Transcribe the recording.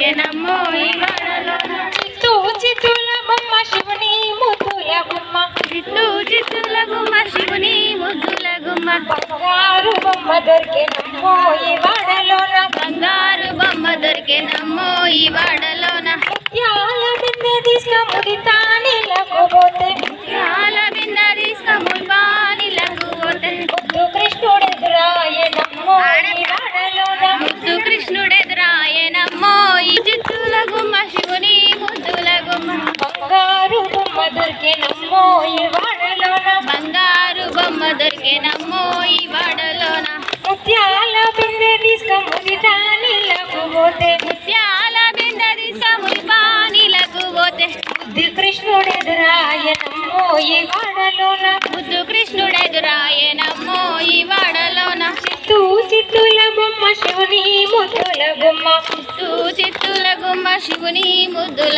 దొరికెనమ్మో ఈ వాడలోన చిత్తూ చిత్తుల బొమ్మ శివుని ముద్దుల గుమ్మ చిత్తుల గుమ్మ శివుని ముద్దుల గుమ్మ బంగారు బొమ్మ దొరికెనమ్మో ఈ వాడలోన బంగారు బొమ్మ దొరికెనమ్మో ఈ వాడలోన ముత్యాల బిందె తీసుక ముదితానిలకు పోతే ముత్యాల బిందె తీసుక ముల్బానిలకు పోతే ముద్దు కృష్ణుడెదురాయనమ్మో ఈ వాడలోన ముద్దు కృష్ణుడెదురాయనమ్మో ఈ చిత్తుల గుమ్మ శివుని ముద్దుల గుమ్మ బంగారు బొమ్మ దొరికెనమ్మో ఈ వాడలోన బంగారు బొమ్మ దొరికెనమ్మో ఈ వాడలోన ముత్యాల బిందె తీసుక ముదితానిలకు పోతే ముత్యాల బిందె తీసుక ముల్బానిలకు పోతే ముద్దు కృష్ణుడెదురాయనమ్మో ఈ వాడలోన ముద్దు కృష్ణుడెదురాయనమ్మో ఈ వాడలోన చిత్తూ చిత్తుల బొమ్మ శివుని ముద్దుల గుమ్మ చిత్తుల గుమ్మ శివుని ముద్దుల